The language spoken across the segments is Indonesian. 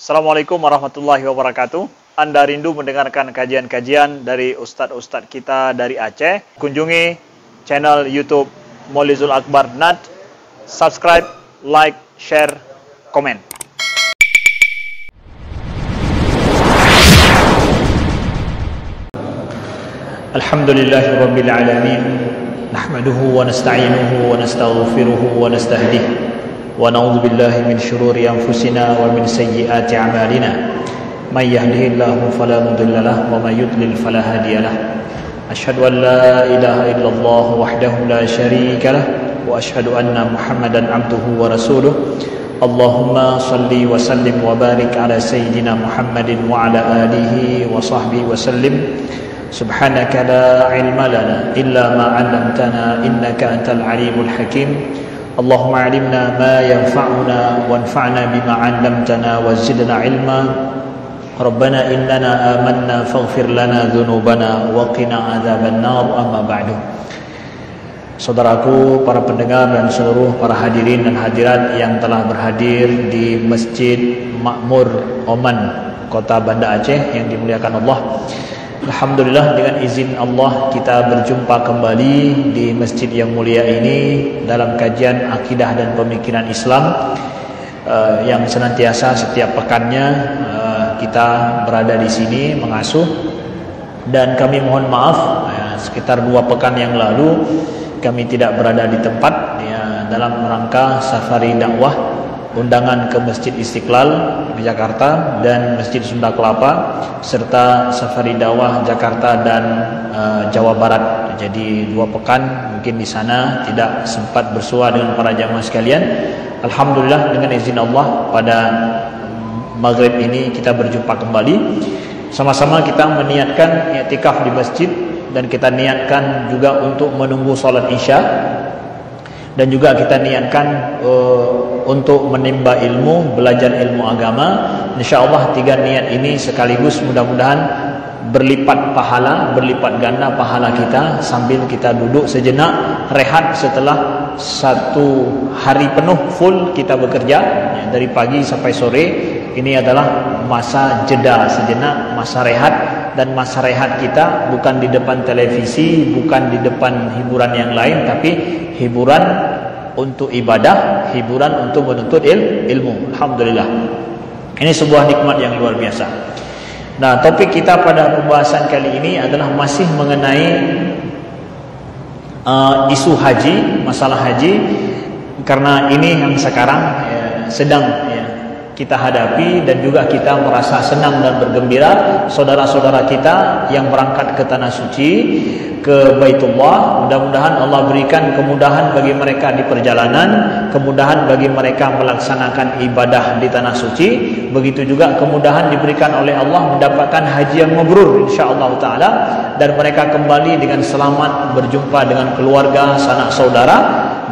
Assalamualaikum warahmatullahi wabarakatuh. Anda rindu mendengarkan kajian-kajian dari ustadz-ustadz kita dari Aceh? Kunjungi channel YouTube Maulizul Akbar NAD. Subscribe, like, share, komen. Alhamdulillahi Rabbil Alamin. Nahmaduhu wa nasta'inuhu wa nastaghfiruhu wa nastahdihi. ونعوذ بالله من شرور أنفسنا ومن سيئات أعمالنا من يهده الله فلا مضل له ومن يضلل فلا هادي له أشهد أن لا إله إلا الله وحده لا شريك له وأشهد أن محمدا عبده ورسوله اللهم صل وسلم وبارك على سيدنا محمد وعلى آله وصحبه وسلم سبحانك لا علم لنا إلا ما علمتنا إنك أنت العليم الحكيم اللهم علمنا ما ينفعنا وانفعنا بما علمتنا وزدنا علما ربنا إننا آمنا فاغفر لنا ذنوبنا وقنا عذاب النار أما بعد. Saudaraku, para pendengar dan seluruh para hadirin dan hadirat yang telah berhadir di Masjid Makmur Oman, Kota Banda Aceh yang dimuliakan Allah. Alhamdulillah, dengan izin Allah kita berjumpa kembali di masjid yang mulia ini dalam kajian akidah dan pemikiran Islam yang senantiasa setiap pekannya kita berada di sini mengasuh. Dan kami mohon maaf, sekitar 2 pekan yang lalu kami tidak berada di tempat dalam rangka safari dakwah, undangan ke Masjid Istiqlal di Jakarta dan Masjid Sunda Kelapa, serta safari dakwah Jakarta dan Jawa Barat. Jadi 2 pekan mungkin di sana tidak sempat bersua dengan para jamaah sekalian. Alhamdulillah, dengan izin Allah pada maghrib ini kita berjumpa kembali. Sama-sama kita meniatkan i'tikaf di masjid dan kita niatkan juga untuk menunggu salat Isya. Dan juga kita niatkan untuk menimba ilmu, belajar ilmu agama. InsyaAllah 3 niat ini sekaligus mudah-mudahan berlipat pahala, berlipat ganda pahala kita sambil kita duduk sejenak, rehat setelah 1 hari penuh full kita bekerja dari pagi sampai sore. Ini adalah masa jeda sejenak, masa rehat. Dan masa rehat kita bukan di depan televisi, bukan di depan hiburan yang lain, tapi hiburan untuk ibadah, hiburan untuk menuntut ilmu. Alhamdulillah, ini sebuah nikmat yang luar biasa. Nah, topik kita pada pembahasan kali ini adalah masih mengenai isu haji, masalah haji, karena ini yang sekarang sedang kita hadapi dan juga kita merasa senang dan bergembira. Saudara-saudara kita yang berangkat ke Tanah Suci, ke Baitullah, mudah-mudahan Allah berikan kemudahan bagi mereka di perjalanan, kemudahan bagi mereka melaksanakan ibadah di Tanah Suci. Begitu juga kemudahan diberikan oleh Allah mendapatkan haji yang mabrur insyaallah taala, dan mereka kembali dengan selamat berjumpa dengan keluarga, sanak saudara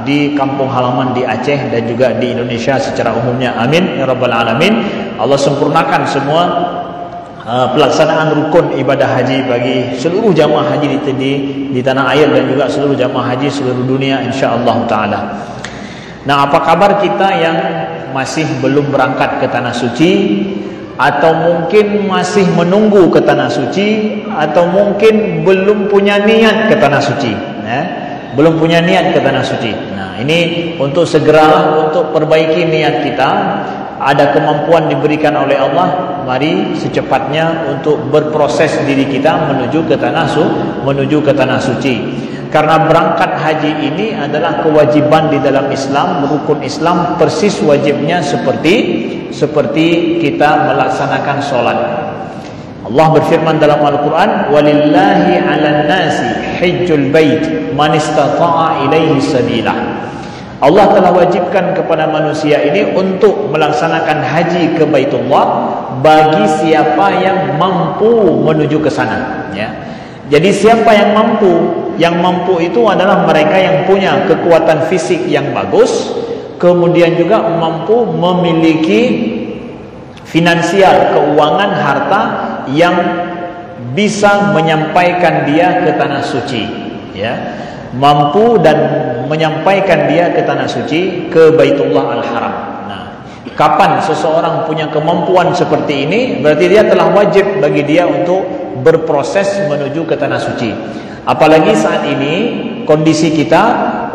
di kampung halaman di Aceh dan juga di Indonesia secara umumnya. Amin ya rabbal alamin. Allah sempurnakan semua pelaksanaan rukun ibadah haji bagi seluruh jamaah haji di tanah air dan juga seluruh jamaah haji seluruh dunia insyaallah taala. Nah, apa kabar kita yang masih belum berangkat ke Tanah Suci, atau mungkin masih menunggu ke Tanah Suci, atau mungkin belum punya niat ke Tanah Suci, belum punya niat ke Tanah Suci. Nah, ini untuk segera untuk perbaiki niat kita. Ada kemampuan diberikan oleh Allah, mari secepatnya untuk berproses diri kita menuju ke Tanah Suci. Karena berangkat haji ini adalah kewajiban di dalam Islam, rukun Islam, persis wajibnya seperti kita melaksanakan sholat. Allah berfirman dalam Al-Quran, walillahi 'alan nasi hajjul bait man istata'a ilaihi sabila. Allah telah wajibkan kepada manusia ini untuk melaksanakan haji ke Baitullah bagi siapa yang mampu menuju ke sana. Jadi siapa yang mampu? Yang mampu itu adalah mereka yang punya kekuatan fisik yang bagus, kemudian juga mampu memiliki finansial, keuangan, harta yang bisa menyampaikan dia ke Tanah Suci. Mampu dan menyampaikan dia ke Tanah Suci, ke Baitullah Al-Haram. Nah, kapan seseorang punya kemampuan seperti ini, berarti dia telah wajib bagi dia untuk berproses menuju ke tanah suci. Apalagi saat ini kondisi kita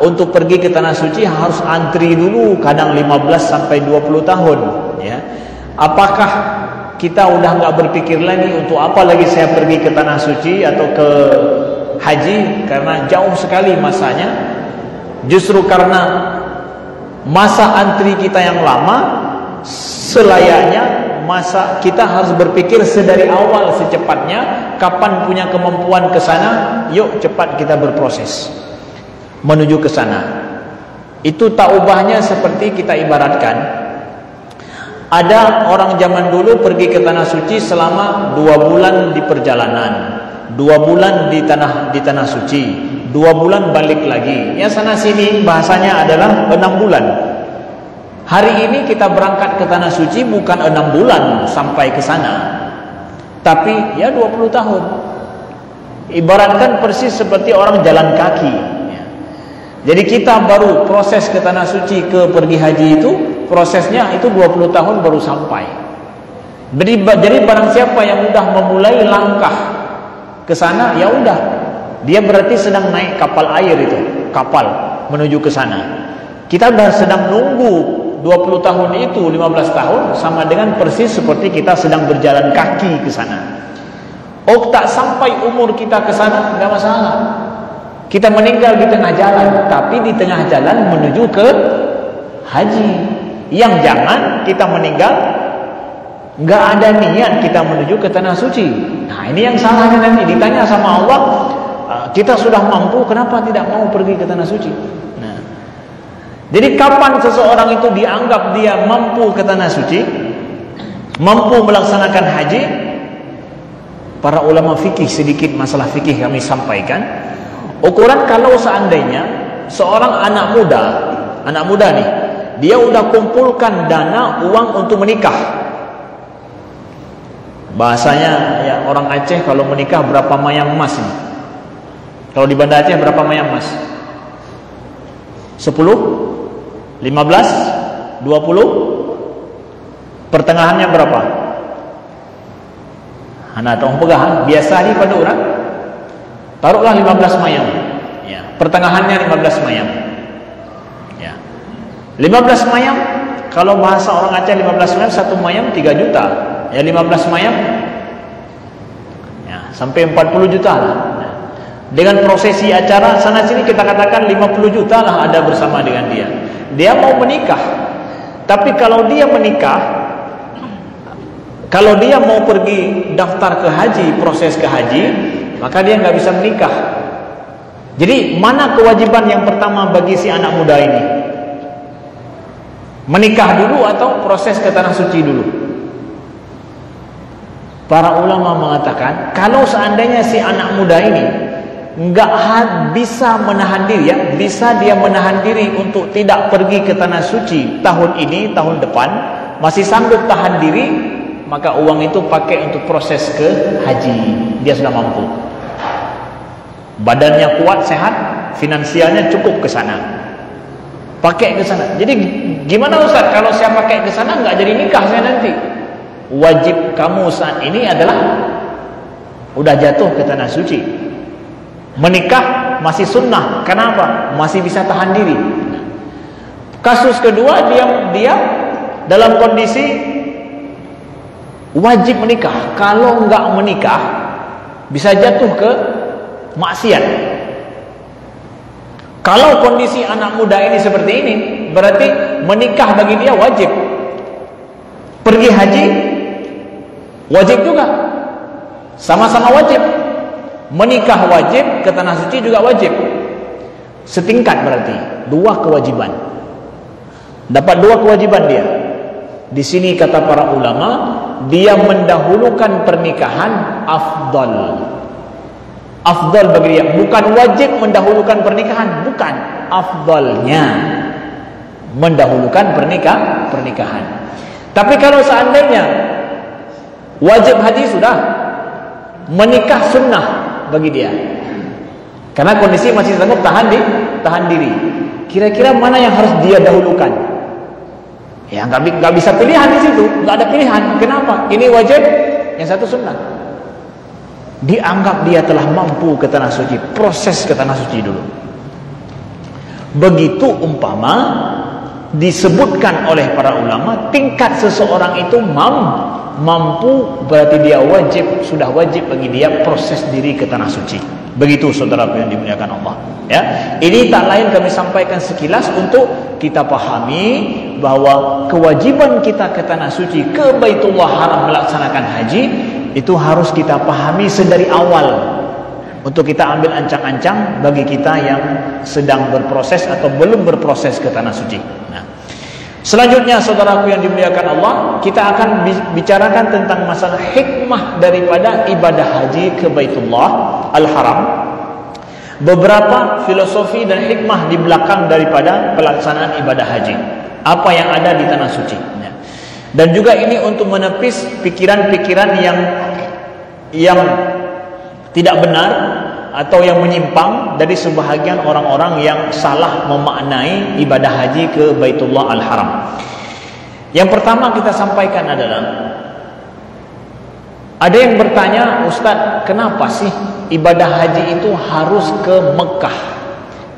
untuk pergi ke tanah suci harus antri dulu, kadang 15 sampai 20 tahun ya. Apakah kita udah nggak berpikir lagi untuk apa lagi saya pergi ke tanah suci atau ke haji, karena jauh sekali masanya. Justru karena masa antri kita yang lama, selayaknya masa kita harus berpikir sedari awal secepatnya, kapan punya kemampuan ke sana, yuk cepat kita berproses menuju ke sana. Itu tak ubahnya seperti kita ibaratkan, ada orang zaman dulu pergi ke tanah suci selama 2 bulan di perjalanan, 2 bulan di tanah suci, 2 bulan balik lagi. Ya sana sini bahasanya adalah 6 bulan. Hari ini kita berangkat ke tanah suci bukan 6 bulan sampai ke sana, tapi ya 20 tahun. Ibaratkan persis seperti orang jalan kaki. Jadi kita baru proses ke tanah suci, ke pergi haji itu, prosesnya itu 20 tahun baru sampai. Jadi barang siapa yang udah memulai langkah ke sana, ya udah, dia berarti sedang naik kapal air itu, kapal menuju ke sana. Kita udah sedang nunggu 20 tahun itu, 15 tahun, sama dengan persis seperti kita sedang berjalan kaki ke sana. Oh, tak sampai umur kita ke sana, enggak masalah. Kita meninggal di tengah jalan, tapi di tengah jalan menuju ke haji. Yang jangan kita meninggal enggak ada niat kita menuju ke tanah suci. Nah, ini yang salahnya nanti ditanya sama Allah, kita sudah mampu, kenapa tidak mau pergi ke tanah suci? Jadi kapan seseorang itu dianggap dia mampu ke tanah suci, mampu melaksanakan haji? Para ulama fikih, sedikit masalah fikih kami sampaikan. Ukuran kalau seandainya seorang anak muda nih, dia udah kumpulkan dana uang untuk menikah. Bahasanya ya orang Aceh kalau menikah berapa mayang emas nih? Kalau di Banda Aceh berapa mayang emas? 10? 15, 20, pertengahannya berapa? Anak tong pegahan biasa ni pada orang, taruhlah 15 mayang. Ya, pertengahannya 15 mayang. Ya, 15 mayang. Kalau bahasa orang Aceh 15 mayang, 1 mayang 3 juta. Ya 15 mayang, ya sampai 40 juta lah. Dengan prosesi acara sana sini kita katakan 50 juta lah ada bersama dengan dia. Dia mau menikah, tapi kalau dia menikah, kalau dia mau pergi daftar ke haji, proses ke haji, maka dia nggak bisa menikah. Jadi mana kewajiban yang pertama bagi si anak muda ini? Menikah dulu atau proses ke tanah suci dulu? Para ulama mengatakan kalau seandainya si anak muda ini nggak bisa menahan diri, ya bisa dia menahan diri untuk tidak pergi ke tanah suci tahun ini, tahun depan masih sanggup tahan diri, maka uang itu pakai untuk proses ke haji. Dia sudah mampu, badannya kuat, sehat, finansialnya cukup ke sana, pakai ke sana. Jadi gimana Ustaz kalau saya pakai ke sana nggak jadi nikah saya nanti? Wajib kamu saat ini adalah udah jatuh ke tanah suci. Menikah masih sunnah. Kenapa? Masih bisa tahan diri. Kasus kedua, dia dalam kondisi wajib menikah. Kalau enggak menikah bisa jatuh ke maksiat. Kalau kondisi anak muda ini seperti ini, berarti menikah bagi dia wajib. Pergi haji wajib juga. Sama-sama wajib. Menikah wajib, ke tanah suci juga wajib. Setingkat berarti, 2 kewajiban. Dapat 2 kewajiban dia. Di sini kata para ulama, dia mendahulukan pernikahan afdal. Afdal bagi dia, bukan wajib mendahulukan pernikahan, bukan. Afdalnya mendahulukan pernikahan. Tapi kalau seandainya wajib haji sudah, menikah sunnah bagi dia, karena kondisi masih sanggup tahan diri. Kira-kira mana yang harus dia dahulukan? Ya nggak bisa pilihan di situ, nggak ada pilihan. Kenapa? Ini wajib, yang satu sunnah. Dianggap dia telah mampu ke tanah suci, proses ke tanah suci dulu. Begitu umpama disebutkan oleh para ulama tingkat seseorang itu mampu, berarti dia sudah wajib bagi dia proses diri ke tanah suci. Begitu saudaraku yang dimuliakan Allah. Ya, ini tak lain kami sampaikan sekilas untuk kita pahami bahwa kewajiban kita ke tanah suci, ke Baitullah Haram melaksanakan haji itu harus kita pahami sedari awal. Untuk kita ambil ancang-ancang bagi kita yang sedang berproses atau belum berproses ke tanah suci. Nah, selanjutnya saudaraku yang dimuliakan Allah, kita akan bicarakan tentang masalah hikmah daripada ibadah haji ke Baitullah Al-Haram. Beberapa filosofi dan hikmah di belakang daripada pelaksanaan ibadah haji. Apa yang ada di tanah suci. Dan juga ini untuk menepis pikiran-pikiran yang tidak benar atau yang menyimpang dari sebahagian orang-orang yang salah memaknai ibadah haji ke Baitullah Al-Haram. Yang pertama kita sampaikan adalah, ada yang bertanya, Ustaz, kenapa sih ibadah haji itu harus ke Mekah?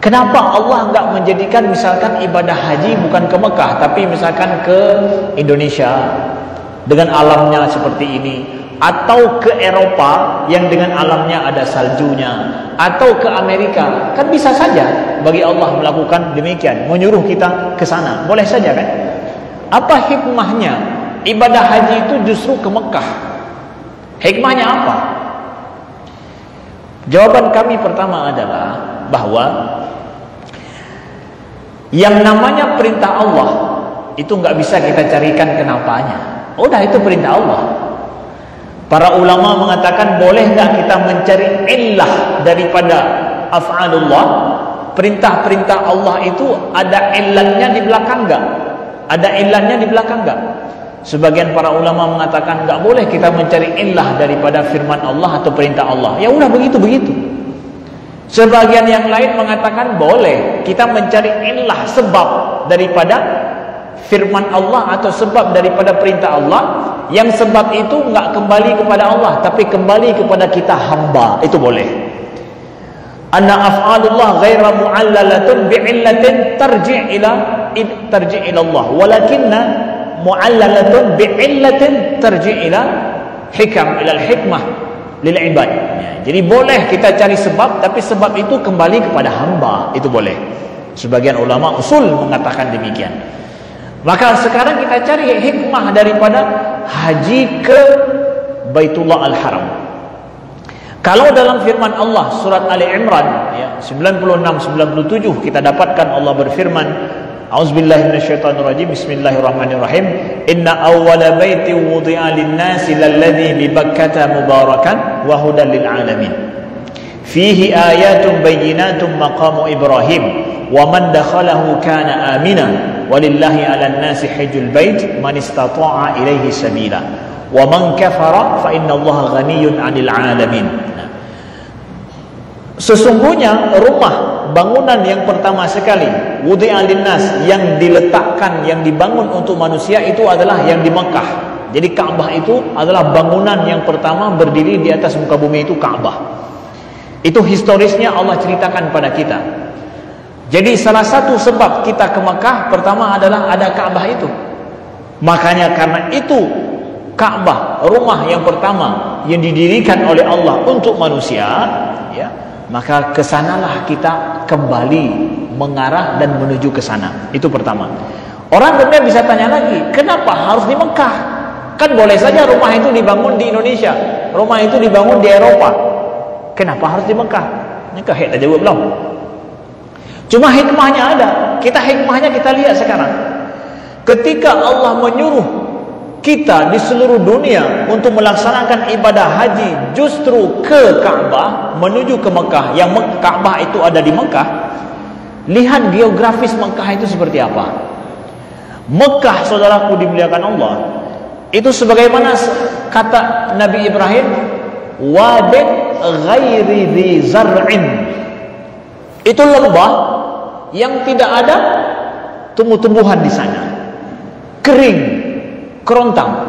Kenapa Allah enggak menjadikan misalkan ibadah haji bukan ke Mekah, tapi misalkan ke Indonesia dengan alamnya seperti ini, atau ke Eropa yang dengan alamnya ada saljunya, atau ke Amerika? Kan bisa saja bagi Allah melakukan demikian, menyuruh kita ke sana. Boleh saja kan? Apa hikmahnya ibadah haji itu justru ke Mekah? Hikmahnya apa? Jawaban kami pertama adalah bahwa yang namanya perintah Allah itu nggak bisa kita carikan kenapanya. Udah, itu perintah Allah. Para ulama mengatakan, boleh nggak kita mencari illah daripada af'alullah? Perintah-perintah Allah itu ada illatnya di belakang nggak? Ada illatnya di belakang nggak? Sebagian para ulama mengatakan nggak boleh kita mencari illah daripada firman Allah atau perintah Allah. Ya udah, begitu. Sebagian yang lain mengatakan boleh kita mencari illah, sebab daripada firman Allah atau sebab daripada perintah Allah, yang sebab itu nggak kembali kepada Allah tapi kembali kepada kita hamba. Itu boleh. Anna af'alullah ghaira mu'allalatun bi'illatin tarji' ila Allah, walakinna mu'allalatun bi'illatin tarji' ila hikmah lil ibad. Ya, jadi boleh kita cari sebab, tapi sebab itu kembali kepada hamba. Itu boleh. Sebagian ulama usul mengatakan demikian. Maka sekarang kita cari hikmah daripada haji ke Baitullah Al-Haram. Kalau dalam firman Allah surat Ali Imran ya 96-97 kita dapatkan Allah berfirman, A'udzubillahi minasyaitonirrajim, bismillahirrahmanirrahim, inna awwala baiti wudi'a lin-nasi lalladzi bi Bakkata mubarakan wa hudan lil alamin fihi ayatun bayyinatun maqamu Ibrahim wa man dakhalahu kana amina walillahi 'alan nasi hajjul bait man istata'a ilaihi sabila wa man kafara fa innallaha ghaniyyun 'anil 'alamin. Sesungguhnya rumah bangunan yang pertama sekali wudi'a linnas, yang diletakkan, yang dibangun untuk manusia, itu adalah yang di Mekah. Jadi Ka'bah itu adalah bangunan yang pertama berdiri di atas muka bumi, itu Ka'bah. Itu historisnya Allah ceritakan pada kita. Jadi salah satu sebab kita ke Mekah pertama adalah ada Ka'bah itu. Makanya karena itu Ka'bah, rumah yang pertama yang didirikan oleh Allah untuk manusia, ya, maka kesanalah kita kembali mengarah dan menuju ke sana. Itu pertama. Orang kemudian bisa tanya lagi, kenapa harus di Mekah? Kan boleh saja rumah itu dibangun di Indonesia, rumah itu dibangun di Eropa. Kenapa harus di Mekah? Ini kahit dah jawab belum. Cuma hikmahnya ada. Hikmahnya kita lihat sekarang. Ketika Allah menyuruh kita di seluruh dunia untuk melaksanakan ibadah haji justru ke Ka'bah, menuju ke Mekah, yang Ka'bah itu ada di Mekah. Lihat geografis Mekah itu seperti apa. Mekah, saudaraku dimuliakan Allah, itu sebagaimana kata Nabi Ibrahim, wadid ghairi dhi zar'in. Itu lembah yang tidak ada tumbuh-tumbuhan di sana. kering, kerontang,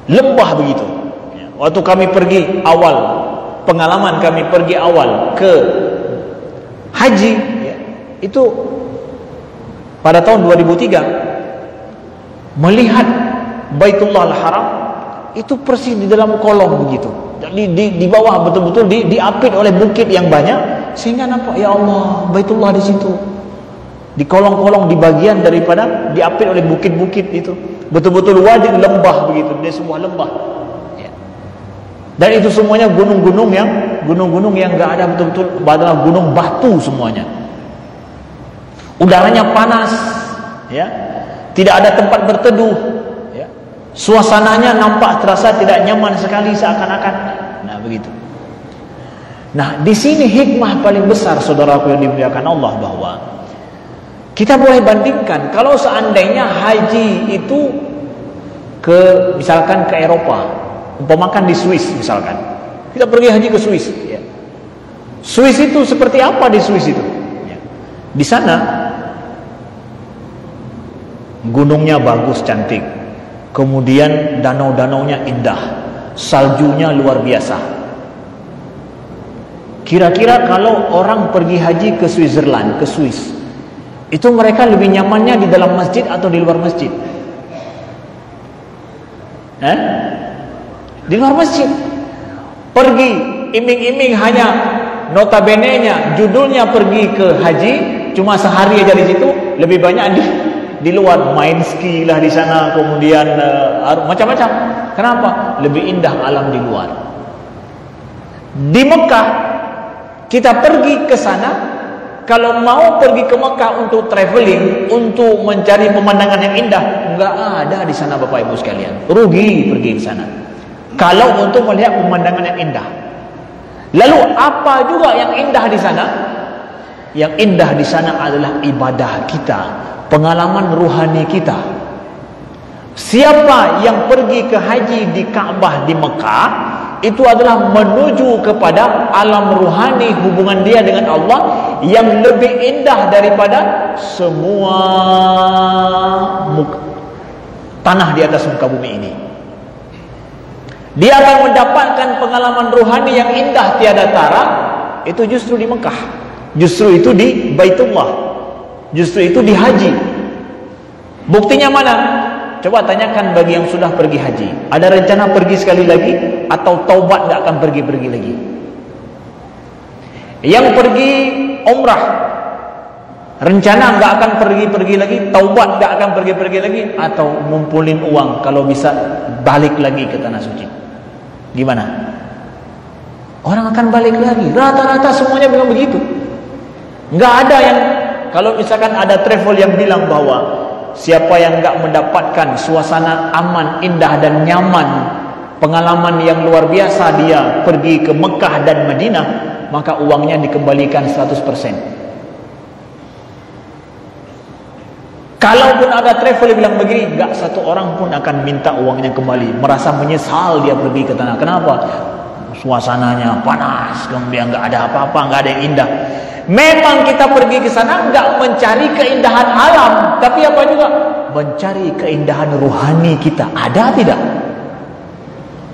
lembah begitu. Waktu kami pergi awal, pengalaman kami pergi awal ke haji, itu pada tahun 2003, melihat Baitullah Al-Haram itu persis di dalam kolong begitu. Di bawah betul-betul diapit oleh bukit yang banyak, sehingga nampak ya Allah Baitullah di situ. Di kolong-kolong, di bagian daripada diapit oleh bukit-bukit itu, betul-betul wadi lembah begitu, dia sebuah lembah. Dan itu semuanya gunung-gunung yang enggak ada betul-betul, adalah gunung batu semuanya. Udaranya panas, ya. Tidak ada tempat berteduh, ya. Suasananya nampak terasa tidak nyaman sekali, seakan-akan. Nah, begitu. Nah, di sini hikmah paling besar saudaraku yang dimuliakan Allah, bahwa kita boleh bandingkan kalau seandainya haji itu misalkan ke Eropa, umpamakan di Swiss misalkan. Kita pergi haji ke Swiss, ya. Swiss itu seperti apa di Swiss itu? Ya. Di sana gunungnya bagus, cantik. Kemudian danau-danaunya indah, saljunya luar biasa. Kira-kira kalau orang pergi haji ke Switzerland, ke Swiss, itu mereka lebih nyamannya di dalam masjid atau di luar masjid? Di luar masjid. Pergi iming-iming, hanya notabene-nya judulnya pergi ke haji, cuma sehari aja di situ, lebih banyak di luar, main ski lah di sana, kemudian macam-macam. Kenapa? Lebih indah alam di luar. Di Mekah kita pergi ke sana, kalau mau pergi ke Mekah untuk traveling, untuk mencari pemandangan yang indah, enggak ada di sana Bapak Ibu sekalian. Rugi pergi ke sana kalau untuk melihat pemandangan yang indah. Lalu apa juga yang indah di sana? Yang indah di sana adalah ibadah kita, pengalaman ruhani kita. Siapa yang pergi ke haji di Ka'bah di Mekah, itu adalah menuju kepada alam ruhani, hubungan dia dengan Allah yang lebih indah daripada semua tanah di atas muka bumi ini. Dia akan mendapatkan pengalaman ruhani yang indah tiada tara, itu justru di Mekah, justru itu di Baitullah, justru itu di haji. Buktinya mana? Coba tanyakan bagi yang sudah pergi haji, ada rencana pergi sekali lagi atau taubat nggak akan pergi-pergi lagi? Yang pergi umrah, rencana nggak akan pergi-pergi lagi, taubat nggak akan pergi-pergi lagi, atau ngumpulin uang kalau bisa balik lagi ke tanah suci? Gimana? Orang akan balik lagi. Rata-rata semuanya bilang begitu. Nggak ada yang, kalau misalkan ada travel yang bilang bahwa siapa yang nggak mendapatkan suasana aman, indah dan nyaman, pengalaman yang luar biasa dia pergi ke Mekah dan Madinah, maka uangnya dikembalikan 100%. Kalaupun ada travel yang bilang begini, enggak satu orang pun akan minta uangnya kembali, merasa menyesal dia pergi ke tanah. Kenapa? Suasananya panas, kemudian enggak ada apa-apa, enggak ada yang indah. Memang kita pergi ke sana enggak mencari keindahan alam, tapi apa juga? Mencari keindahan ruhani kita. Ada tidak?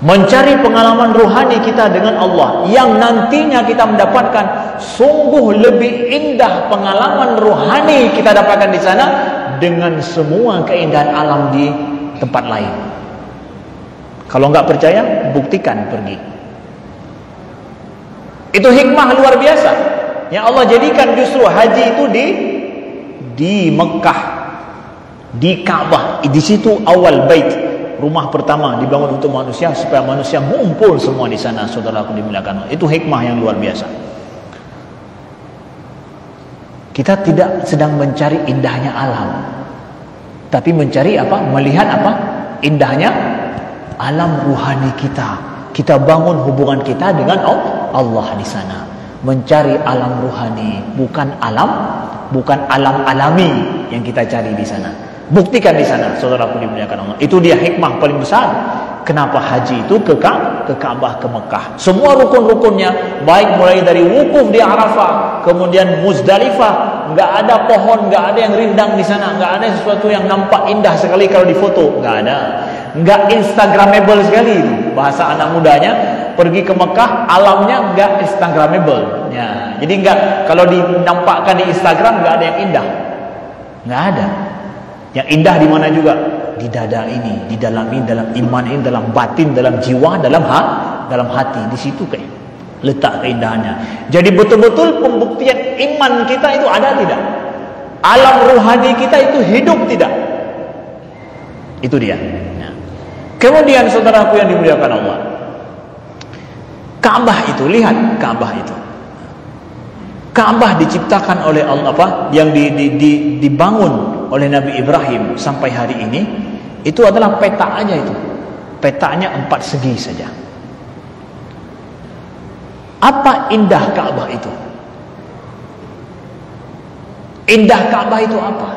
Mencari pengalaman ruhani kita dengan Allah, yang nantinya kita mendapatkan sungguh lebih indah pengalaman ruhani kita dapatkan di sana dengan semua keindahan alam di tempat lain. Kalau enggak percaya, buktikan pergi. Itu hikmah luar biasa yang Allah jadikan justru haji itu di Mekah, di Ka'bah. Di situ awal bait, rumah pertama dibangun untuk manusia, supaya manusia ngumpul semua di sana. Saudaraku dimuliakan, itu hikmah yang luar biasa. Kita tidak sedang mencari indahnya alam, tapi mencari apa? Melihat apa? Indahnya alam ruhani kita. Kita bangun hubungan kita dengan Allah di sana. Mencari alam ruhani, bukan alam alami yang kita cari di sana. Buktikan di sana, saudaraku dimuliakan Allah. Itu dia hikmah paling besar. Kenapa haji itu ke Ka'bah, ke Mekah. Semua rukun-rukunnya, baik mulai dari wukuf di Arafah, kemudian Muzdalifah, nggak ada pohon, nggak ada yang rindang di sana, nggak ada sesuatu yang nampak indah sekali kalau difoto, nggak ada. Nggak instagramable sekali itu bahasa anak mudanya. Pergi ke Mekah, alamnya nggak instagramable ya. Jadi nggak, kalau dinampakkan di Instagram nggak ada yang indah, nggak ada. Yang indah di mana juga? Di dada ini, di dalam ini, dalam iman ini, dalam batin, dalam jiwa, dalam hati. Di situ kayak letak keindahannya. Jadi betul-betul pembuktian iman kita itu ada tidak? Alam ruhani kita itu hidup tidak? Itu dia. Kemudian saudaraku yang dimuliakan Allah, Ka'bah itu, lihat Ka'bah itu. Ka'bah diciptakan oleh Allah, yang dibangun oleh Nabi Ibrahim sampai hari ini, itu adalah peta aja itu. Petanya 4 segi saja. Apa indah Ka'bah itu? Indah Ka'bah itu apa?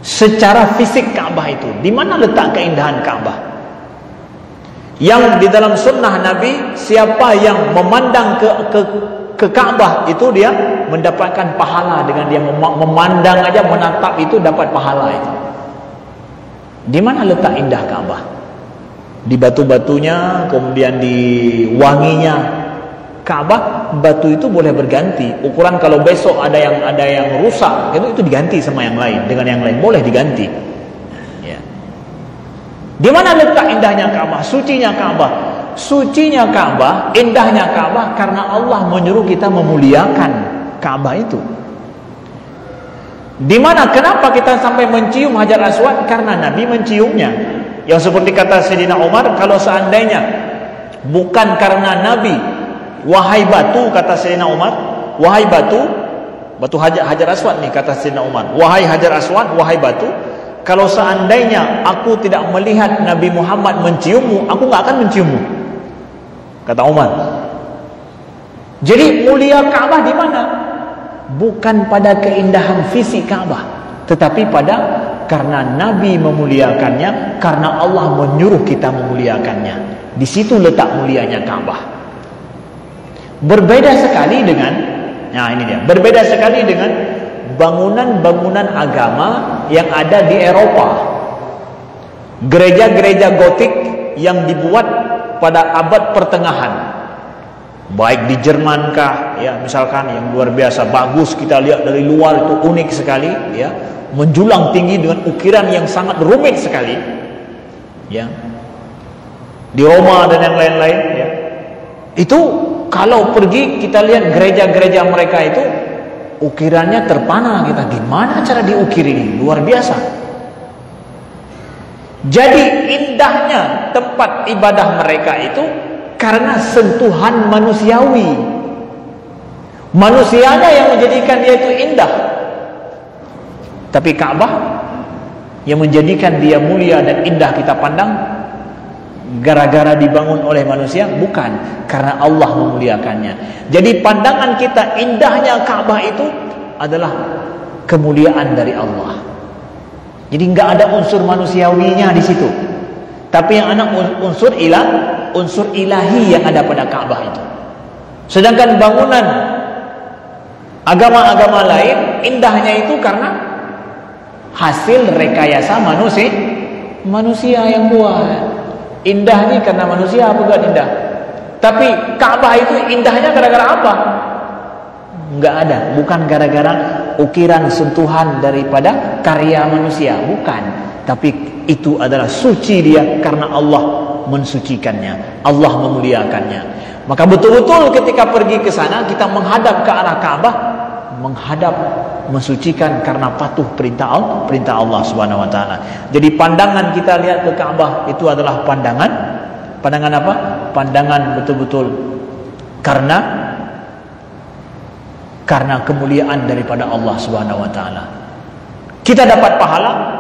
Secara fisik Ka'bah itu, di mana letak keindahan Ka'bah? Yang di dalam sunnah Nabi, siapa yang memandang ke Ka'bah itu dia mendapatkan pahala. Dengan dia memandang aja, menatap itu dapat pahala itu. Di mana letak indah Ka'bah? Di batu-batunya, kemudian di wanginya. Ka'bah, batu itu boleh berganti. Ukuran kalau besok ada yang rusak, itu diganti sama yang lain, dengan yang lain boleh diganti. Ya. Di mana letak indahnya Ka'bah? Sucinya Ka'bah. Sucinya Ka'bah, indahnya Ka'bah karena Allah menyuruh kita memuliakan Ka'bah itu. Di mana, kenapa kita sampai mencium Hajar Aswad? Karena Nabi menciumnya. Yang seperti kata Sayyidina Umar, kalau seandainya bukan karena Nabi, wahai batu, kata Sayyidina Umar, wahai batu Hajar Aswad nih, kata Sayyidina Umar, wahai Hajar Aswad, wahai batu, kalau seandainya aku tidak melihat Nabi Muhammad menciummu, aku nggak akan menciummu, kata Umar. Jadi mulia Ka'bah di mana? Bukan pada keindahan fisik Ka'bah, tetapi pada karena Nabi memuliakannya, karena Allah menyuruh kita memuliakannya. Di situ letak mulianya Ka'bah. Berbeda sekali dengan, nah ini dia, berbeda sekali dengan bangunan-bangunan agama yang ada di Eropa. Gereja-gereja gotik yang dibuat pada abad pertengahan, baik di Jerman kah, ya misalkan, yang luar biasa bagus, kita lihat dari luar itu unik sekali, ya, menjulang tinggi dengan ukiran yang sangat rumit sekali, ya, di Roma dan yang lain-lain, ya. Itu kalau pergi kita lihat gereja-gereja mereka itu ukirannya terpana, kita gimana cara diukir ini, luar biasa. Jadi indahnya tempat ibadah mereka itu karena sentuhan manusiawi, manusianya yang menjadikan dia itu indah. Tapi Ka'bah yang menjadikan dia mulia dan indah kita pandang gara-gara dibangun oleh manusia? Bukan, karena Allah memuliakannya. Jadi pandangan kita indahnya Ka'bah itu adalah kemuliaan dari Allah. Jadi nggak ada unsur manusiawinya di situ. Tapi yang ada unsur ilahi yang ada pada Ka'bah itu. Sedangkan bangunan agama-agama lain indahnya itu karena hasil rekayasa manusia yang buat. Indah ini karena manusia, bukan indah. Tapi Ka'bah itu indahnya gara-gara apa? Enggak ada, bukan gara-gara ukiran sentuhan daripada karya manusia, bukan. Tapi itu adalah suci dia karena Allah mensucikannya, Allah memuliakannya. Maka betul-betul ketika pergi ke sana, kita menghadap ke arah Ka'bah, menghadap mensucikan karena patuh perintah Allah Subhanahu wa taala. Jadi pandangan kita lihat ke Ka'bah itu adalah pandangan apa? Pandangan betul-betul karena kemuliaan daripada Allah Subhanahu wa taala. Kita dapat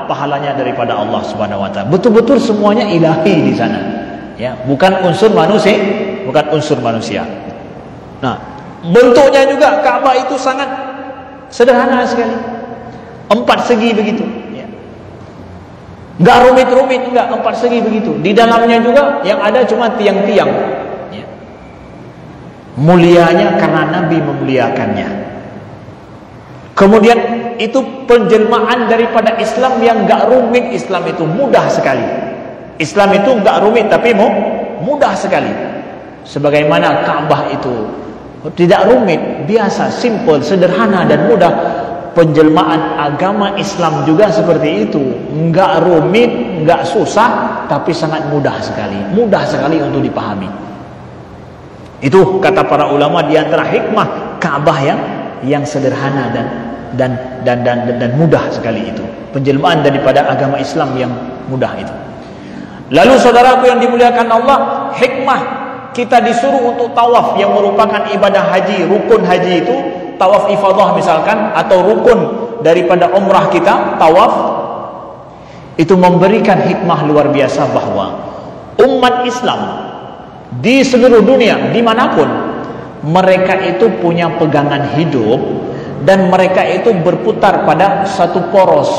pahalanya daripada Allah Subhanahu wa taala. Betul-betul semuanya ilahi di sana. Ya, bukan unsur manusia. Nah, bentuknya juga Ka'bah itu sangat sederhana sekali, 4 segi begitu, ya. Nggak rumit-rumit, nggak, 4 segi begitu. Di dalamnya juga yang ada cuma tiang-tiang, ya. Mulianya karena Nabi memuliakannya. Kemudian itu penjelmaan daripada Islam yang gak rumit. Islam itu mudah sekali. Islam itu gak rumit tapi mudah sekali. Sebagaimana Ka'bah itu tidak rumit, biasa, simple, sederhana dan mudah. Penjelmaan agama Islam juga seperti itu, enggak rumit, enggak susah, tapi sangat mudah sekali untuk dipahami. Itu kata para ulama di antara hikmah Ka'bah yang sederhana dan mudah sekali itu. Penjelmaan daripada agama Islam yang mudah itu. Lalu saudaraku yang dimuliakan Allah, hikmah kita disuruh untuk tawaf yang merupakan ibadah haji, rukun haji itu. Tawaf ifadah misalkan, atau rukun daripada umrah kita, tawaf, itu memberikan hikmah luar biasa bahwa umat Islam di seluruh dunia, dimanapun, mereka itu punya pegangan hidup dan mereka itu berputar pada satu poros.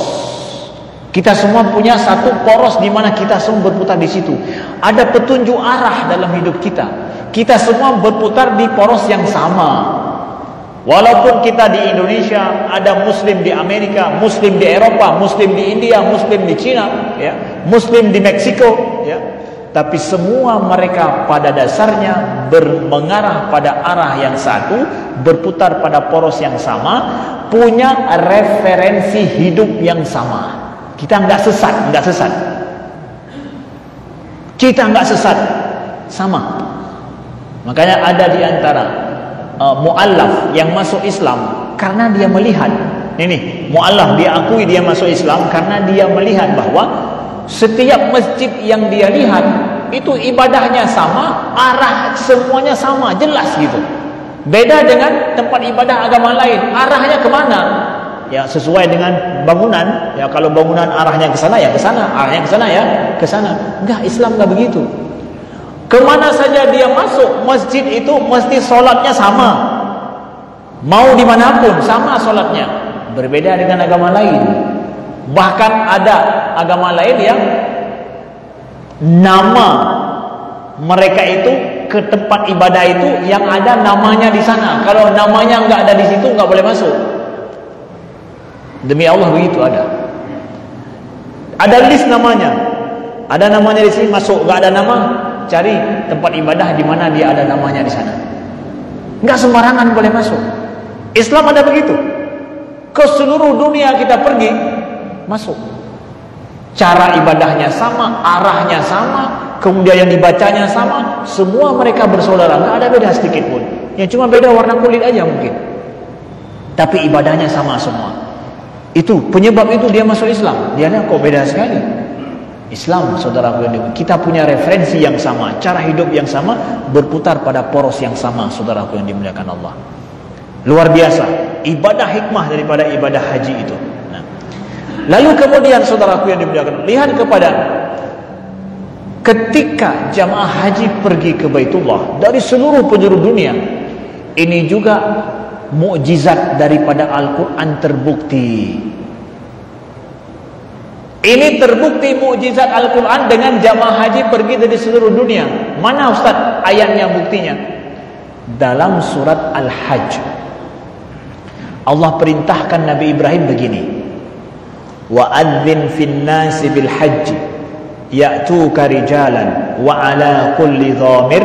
Kita semua punya satu poros di mana kita semua berputar di situ. Ada petunjuk arah dalam hidup kita. Kita semua berputar di poros yang sama. Walaupun kita di Indonesia, ada Muslim di Amerika, Muslim di Eropa, Muslim di India, Muslim di China, ya, Muslim di Meksiko, ya, tapi semua mereka pada dasarnya mengarah pada arah yang satu, berputar pada poros yang sama, punya referensi hidup yang sama. Kita nggak sesat. Kita nggak sesat, sama. Makanya ada di antara mu'allaf yang masuk Islam karena dia melihat, ini mu'allaf diakui dia masuk Islam karena dia melihat bahwa setiap masjid yang dia lihat itu ibadahnya sama, arah semuanya sama, jelas gitu. Beda dengan tempat ibadah agama lain, arahnya kemana? Ya sesuai dengan bangunan. Ya kalau bangunan arahnya ke sana ya ke sana, arahnya ke sana ya ke sana. Enggak, Islam enggak begitu. Kemana saja dia masuk masjid itu mesti sholatnya sama. Mau dimanapun sama sholatnya. Berbeda dengan agama lain. Bahkan ada agama lain yang nama mereka itu ke tempat ibadah itu yang ada namanya di sana. Kalau namanya nggak ada di situ nggak boleh masuk. Demi Allah begitu ada. Ada list namanya. Ada namanya di sini masuk, nggak ada nama. Cari tempat ibadah di mana dia ada namanya di sana. Enggak sembarangan boleh masuk. Islam ada begitu. Ke seluruh dunia kita pergi, masuk. Cara ibadahnya sama, arahnya sama, kemudian yang dibacanya sama, semua mereka bersaudara, enggak ada beda sedikit pun. Yang cuma beda warna kulit aja mungkin. Tapi ibadahnya sama semua. Itu penyebab itu dia masuk Islam. Dia kok beda sekali. Islam, saudaraku yang kita punya referensi yang sama, cara hidup yang sama, berputar pada poros yang sama, saudaraku yang dimuliakan Allah. Luar biasa, ibadah hikmah daripada ibadah haji itu. Nah, lalu kemudian saudaraku yang dimuliakan, lihat kepada ketika jamaah haji pergi ke Baitullah dari seluruh penjuru dunia, ini juga mukjizat daripada Al-Quran terbukti. Ini terbukti mukjizat Al-Quran dengan jamaah haji pergi dari seluruh dunia. Mana Ustaz ayatnya, buktinya? Dalam surat Al-Hajj, Allah perintahkan Nabi Ibrahim begini, wa adzin fin nasi bil hajj ya'tuka rijalan wa ala kulli dhamir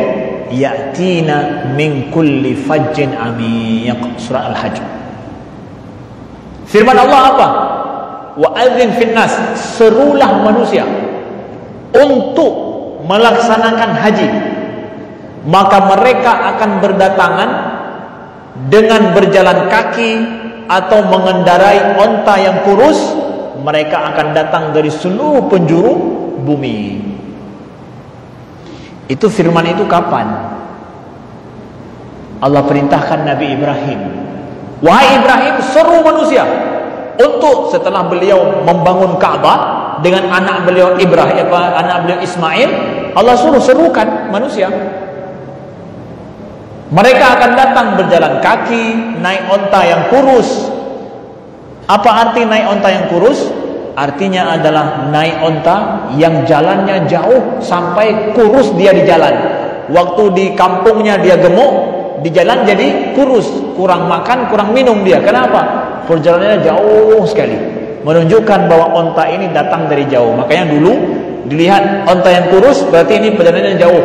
ya'tina min kulli fajjin amiq. Surah Al-Hajj. Firman Allah apa? Wa adzin finnas, serulah manusia untuk melaksanakan haji, maka mereka akan berdatangan dengan berjalan kaki atau mengendarai onta yang kurus. Mereka akan datang dari seluruh penjuru bumi. Itu firman itu kapan? Allah perintahkan Nabi Ibrahim, wahai Ibrahim, seru manusia untuk setelah beliau membangun Ka'bah dengan anak beliau Ibrahim, anak beliau Ismail, Allah suruh serukan manusia. Mereka akan datang berjalan kaki, naik onta yang kurus. Apa arti naik onta yang kurus? Artinya adalah naik onta yang jalannya jauh sampai kurus dia di jalan. Waktu di kampungnya dia gemuk, di jalan jadi kurus, kurang makan, kurang minum dia. Kenapa? perjalanannya jauh sekali, menunjukkan bahwa onta ini datang dari jauh. Makanya dulu dilihat onta yang kurus berarti ini perjalanannya jauh.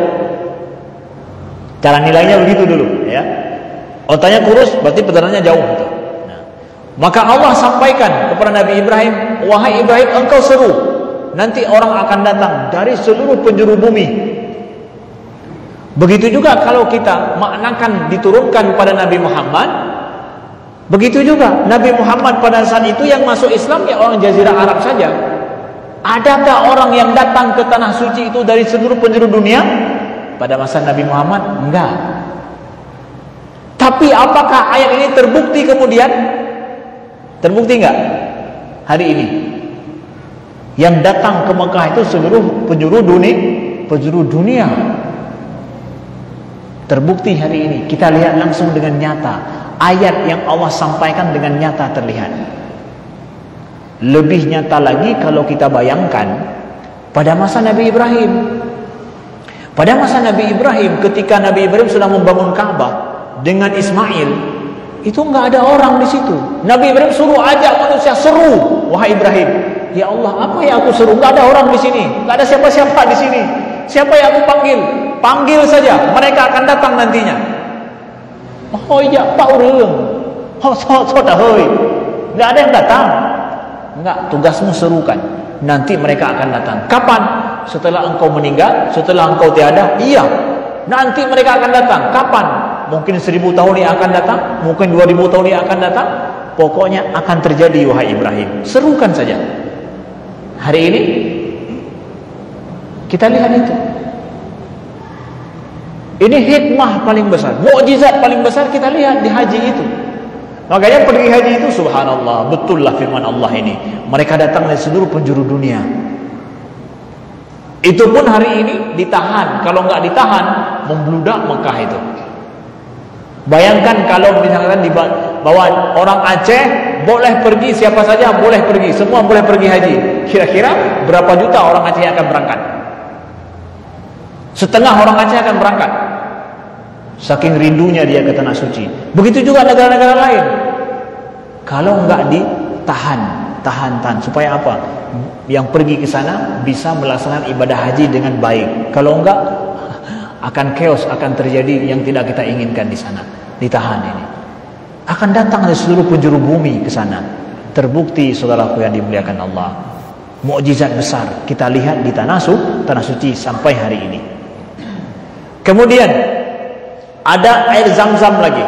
Cara nilainya begitu dulu, ya. Ontanya kurus berarti perjalanannya jauh. Nah, maka Allah sampaikan kepada Nabi Ibrahim, wahai Ibrahim, engkau seru, nanti orang akan datang dari seluruh penjuru bumi. Begitu juga kalau kita maknakan diturunkan pada Nabi Muhammad, begitu juga Nabi Muhammad pada saat itu yang masuk Islam ya orang Jazirah Arab saja. Adakah orang yang datang ke tanah suci itu dari seluruh penjuru dunia? Pada masa Nabi Muhammad enggak. Tapi apakah ayat ini terbukti kemudian? Terbukti enggak? Hari ini yang datang ke Mekah itu seluruh penjuru dunia. Terbukti hari ini. Kita lihat langsung dengan nyata. Ayat yang Allah sampaikan dengan nyata terlihat. Lebih nyata lagi kalau kita bayangkan pada masa Nabi Ibrahim. Pada masa Nabi Ibrahim, ketika Nabi Ibrahim sudah membangun Ka'bah dengan Ismail, itu enggak ada orang di situ. Nabi Ibrahim suruh ajak manusia, seru, wahai Ibrahim. Ya Allah, apa yang aku suruh? Enggak ada orang di sini, enggak ada siapa-siapa di sini. Siapa yang aku panggil? Panggil saja, mereka akan datang nantinya. Oh iya, Pak Urung. Oh, dah hoi. Enggak ada yang datang. Enggak, tugasmu serukan. Nanti mereka akan datang. Kapan? Setelah engkau meninggal, setelah engkau tiada? Iya. Nanti mereka akan datang. Kapan? Mungkin 1000 tahun yang akan datang, mungkin 2000 tahun yang akan datang. Pokoknya akan terjadi, wahai Ibrahim. Serukan saja. Hari ini kita lihat itu. Ini hikmah paling besar, mukjizat paling besar kita lihat di haji itu. Makanya pergi haji itu subhanallah, betullah firman Allah ini. Mereka datang dari seluruh penjuru dunia. Itu pun hari ini ditahan. Kalau nggak ditahan, membludak Mekah itu. Bayangkan kalau misalkan dibawa orang Aceh, boleh pergi siapa saja, boleh pergi, semua boleh pergi haji. Kira-kira berapa juta orang Aceh yang akan berangkat? Setengah orang Aceh akan berangkat. Saking rindunya dia ke tanah suci. Begitu juga negara-negara lain. Kalau enggak ditahan, tahan. Supaya apa? Yang pergi ke sana bisa melaksanakan ibadah haji dengan baik. Kalau enggak, akan chaos, akan terjadi yang tidak kita inginkan di sana. Ditahan ini. Akan datang dari seluruh penjuru bumi ke sana. Terbukti saudaraku yang dimuliakan Allah. Mukjizat besar kita lihat di tanah suci sampai hari ini. Kemudian ada air Zam-Zam lagi.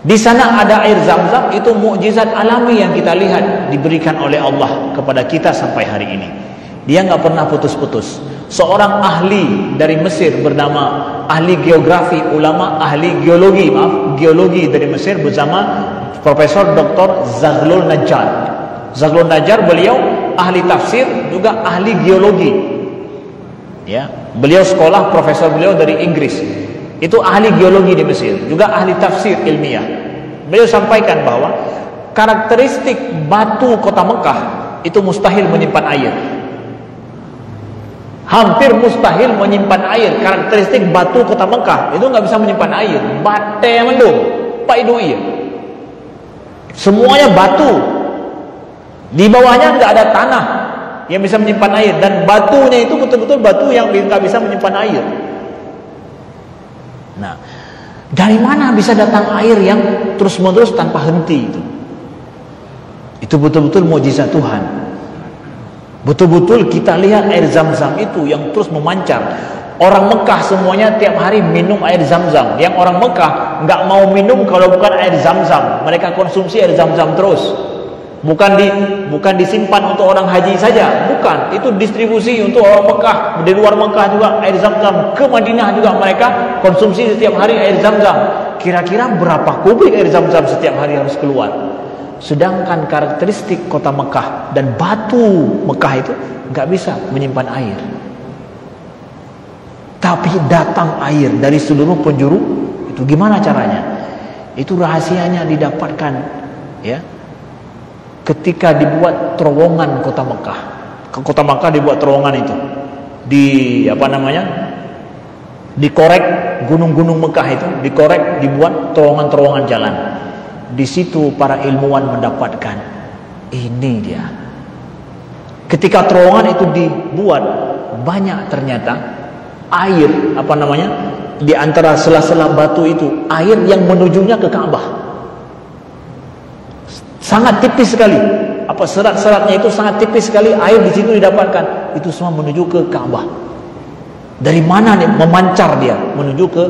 Di sana ada air Zam-Zam, itu mukjizat alami yang kita lihat diberikan oleh Allah kepada kita sampai hari ini. Dia nggak pernah putus-putus. Seorang ahli dari Mesir bernama ahli geografi, ulama ahli geologi dari Mesir bersama Profesor Dr. Zaghlul Najjar. Zaghlul Najjar beliau ahli tafsir juga ahli geologi. Ya, beliau sekolah profesor beliau dari Inggris. Itu ahli geologi di Mesir, juga ahli tafsir ilmiah. Beliau sampaikan bahwa karakteristik batu kota Mekah itu mustahil menyimpan air. Hampir mustahil menyimpan air. Karakteristik batu kota Mekah itu nggak bisa menyimpan air. Bate mendung, Pak Idu iya. Semuanya batu. Di bawahnya nggak ada tanah yang bisa menyimpan air, dan batunya itu betul-betul batu yang nggak bisa menyimpan air. Nah, dari mana bisa datang air yang terus-menerus tanpa henti itu? Itu betul-betul mukjizat Tuhan. Betul-betul kita lihat air Zam-Zam itu yang terus memancar. Orang Mekah semuanya tiap hari minum air Zam-Zam. Yang orang Mekah nggak mau minum kalau bukan air Zam-Zam. Mereka konsumsi air Zam-Zam terus. Bukan disimpan untuk orang haji saja, bukan. Itu distribusi untuk orang Mekah, di luar Mekah juga air Zam-Zam. Ke Madinah juga mereka konsumsi setiap hari air Zam-Zam. Kira-kira berapa kubik air Zam-Zam setiap hari harus keluar? Sedangkan karakteristik kota Mekah dan batu Mekah itu nggak bisa menyimpan air. Tapi datang air dari seluruh penjuru. Itu gimana caranya? Itu rahasianya didapatkan, ya. Ketika dibuat terowongan kota Mekah. Kota Mekah dibuat terowongan itu. Dikorek gunung-gunung Mekah itu, dikorek, dibuat terowongan-terowongan jalan. Di situ para ilmuwan mendapatkan ini dia. Ketika terowongan itu dibuat, banyak ternyata air di antara sela-sela batu itu, air yang menujunya ke Ka'bah. Sangat tipis sekali. Serat-seratnya itu sangat tipis sekali, air di situ didapatkan. Itu semua menuju ke Ka'bah. Dari mana nih memancar dia menuju ke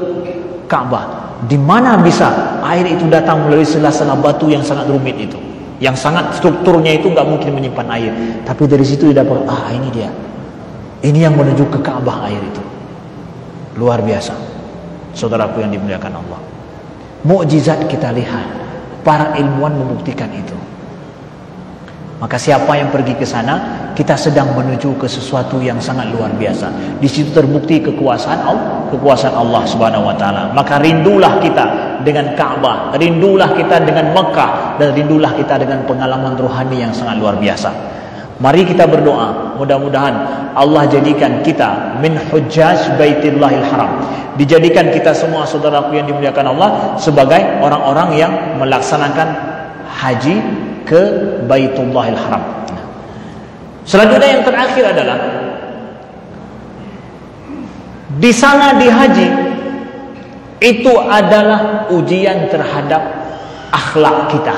Ka'bah? Di mana bisa air itu datang melalui sela-sela batu yang sangat rumit itu, yang sangat strukturnya itu nggak mungkin menyimpan air, tapi dari situ didapat, ini dia, ini yang menuju ke Ka'bah air itu. Luar biasa, saudaraku yang dimuliakan Allah. Mukjizat kita lihat, para ilmuwan membuktikan itu. Maka siapa yang pergi ke sana, kita sedang menuju ke sesuatu yang sangat luar biasa. Di situ terbukti kekuasaan Allah Subhanahu wa taala. Maka rindulah kita dengan Ka'bah, rindulah kita dengan Mekah, dan rindulah kita dengan pengalaman rohani yang sangat luar biasa. Mari kita berdoa, mudah-mudahan Allah jadikan kita min hujjaj Baitillahil Haram. Dijadikan kita semua, saudaraku yang dimuliakan Allah, sebagai orang-orang yang melaksanakan haji ke Baitullahil Haram. Selanjutnya yang terakhir adalah di sana di haji itu adalah ujian terhadap akhlak kita.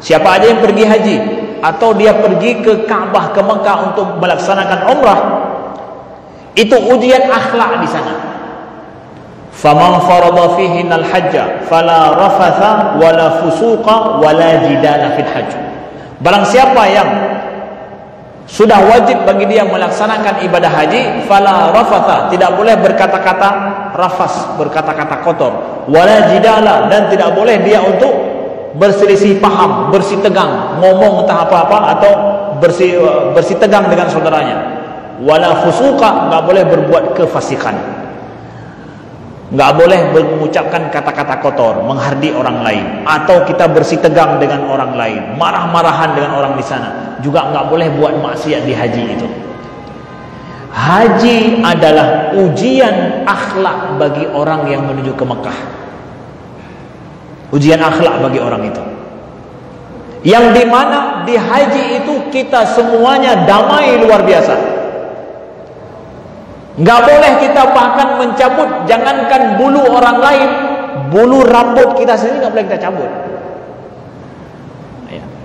Siapa aja yang pergi haji atau dia pergi ke Ka'bah, ke Mekah untuk melaksanakan umrah, itu ujian akhlak di sana. Faman farada fihinal hajja fala rafatha wala fusuqa wala jidala fil hajj. Barang siapa yang sudah wajib bagi dia melaksanakan ibadah haji, fala rafatha, tidak boleh berkata-kata rafas, berkata-kata kotor, wala jidala, dan tidak boleh dia untuk berselisih paham, bersih tegang, ngomong entah apa-apa atau bersih tegang dengan saudaranya. Wala fusuqa, enggak boleh berbuat kefasikan. Enggak boleh mengucapkan kata-kata kotor, menghardi orang lain, atau kita bersih tegang dengan orang lain, marah-marahan dengan orang di sana. Juga enggak boleh buat maksiat di haji itu. Haji adalah ujian akhlak bagi orang yang menuju ke Mekah. Ujian akhlak bagi orang itu, yang dimana di haji itu kita semuanya damai luar biasa. Nggak boleh kita bahkan mencabut, jangankan bulu orang lain, bulu rambut kita sendiri nggak boleh kita cabut.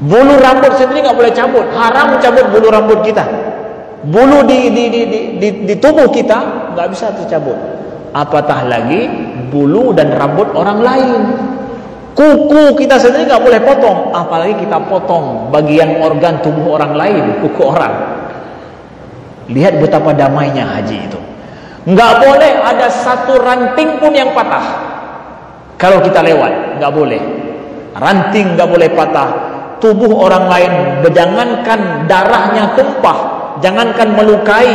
Bulu rambut sendiri nggak boleh cabut, haram cabut bulu rambut kita. Bulu di tubuh kita nggak bisa tercabut, apatah lagi bulu dan rambut orang lain. Kuku kita sendiri nggak boleh potong, apalagi kita potong bagian organ tubuh orang lain, kuku orang. Lihat betapa damainya haji itu. Nggak boleh ada satu ranting pun yang patah. Kalau kita lewat, nggak boleh. Ranting nggak boleh patah. Tubuh orang lain, jangankan darahnya tumpah, jangankan melukai,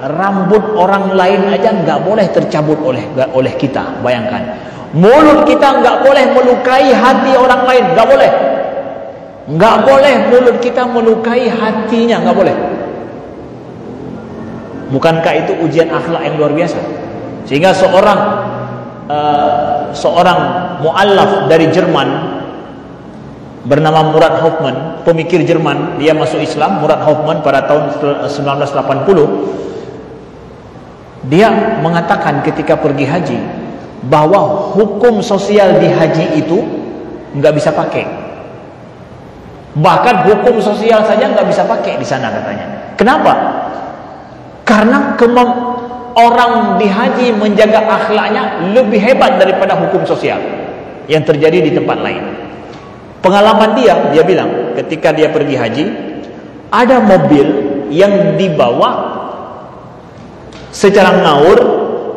rambut orang lain aja nggak boleh tercabut oleh kita. Bayangkan. Mulut kita nggak boleh melukai hati orang lain, nggak boleh. Nggak boleh mulut kita melukai hatinya, nggak boleh. Bukankah itu ujian akhlak yang luar biasa? Sehingga seorang mu'allaf dari Jerman bernama Murad Hoffmann, pemikir Jerman, dia masuk Islam, Murad Hoffmann, pada tahun 1980. Dia mengatakan ketika pergi haji bahwa hukum sosial di haji itu nggak bisa pakai. Bahkan hukum sosial saja nggak bisa pakai di sana katanya. Kenapa? Karena orang di haji menjaga akhlaknya lebih hebat daripada hukum sosial yang terjadi di tempat lain. Pengalaman dia bilang ketika dia pergi haji, ada mobil yang dibawa secara ngawur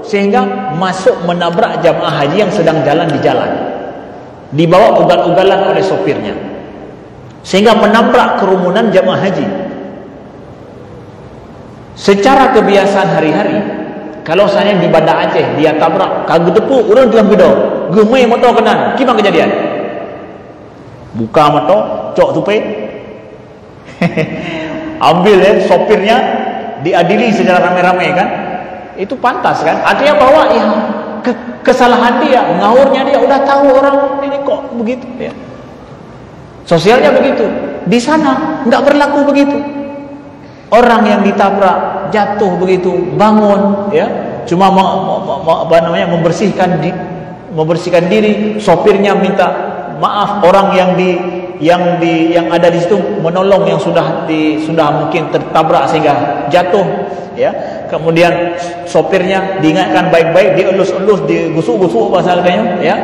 sehingga masuk menabrak jamaah haji yang sedang jalan di jalan, dibawa ugal-ugalan oleh sopirnya, sehingga menabrak kerumunan jamaah haji. Secara kebiasaan hari-hari, kalau saya di Banda Aceh dia tabrak, kagak depu urang dalam gedor, gemai motor kenan, gimana kejadian? Buka motor, cok tupai, ambil sopirnya, diadili secara rame-rame kan? Itu pantas kan? Artinya bahwa ya kesalahan dia, ngawurnya dia, udah tahu orang ini kok begitu ya. Sosialnya begitu. Di sana nggak berlaku begitu. Orang yang ditabrak jatuh begitu, bangun, ya, cuma membersihkan diri, sopirnya minta maaf, orang yang ada di situ menolong yang sudah mungkin tertabrak sehingga jatuh, ya. Kemudian sopirnya diingatkan baik-baik, dielus-elus, digusuk-gusuk bahasa Arabnya, ya.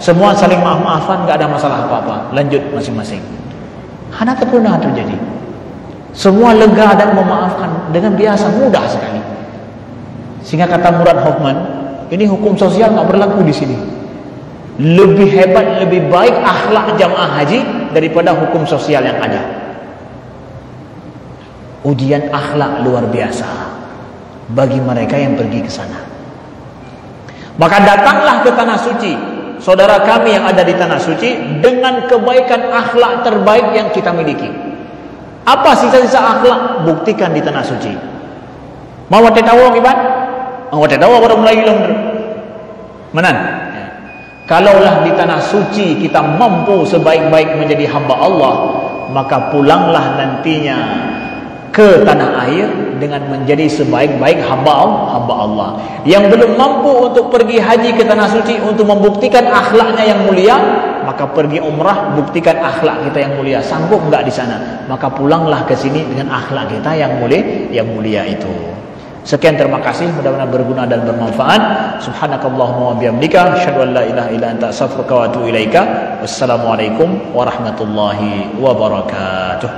Semua saling maaf-maafan, enggak ada masalah apa-apa. Lanjut masing-masing. Hanya pernah terjadi. Semua lega dan memaafkan dengan biasa, mudah sekali. Sehingga kata Murad Hoffman, ini hukum sosial enggak berlaku di sini. Lebih hebat, lebih baik akhlak jamaah haji daripada hukum sosial yang ada. Ujian akhlak luar biasa bagi mereka yang pergi ke sana. Maka datanglah ke tanah suci, saudara kami yang ada di tanah suci, dengan kebaikan akhlak terbaik yang kita miliki. Apa sisa-sisa akhlak? Buktikan di tanah suci. Mau tahu iban? Mau tahu baru mulai hilang. Menan. Kalaulah di tanah suci kita mampu sebaik-baik menjadi hamba Allah, maka pulanglah nantinya ke tanah air dengan menjadi sebaik-baik hamba Allah. Yang belum mampu untuk pergi haji ke tanah suci untuk membuktikan akhlaknya yang mulia, maka pergi umrah, buktikan akhlak kita yang mulia. Sanggup enggak di sana? Maka pulanglah ke sini dengan akhlak kita yang mulia itu. Sekian, terima kasih, mudah-mudahan berguna dan bermanfaat. Subhanakallahumma wa bihamdika asyhadu an la ilaha illa anta astaghfiruka wa atubu ilaika. Wassalamualaikum warahmatullahi wabarakatuh.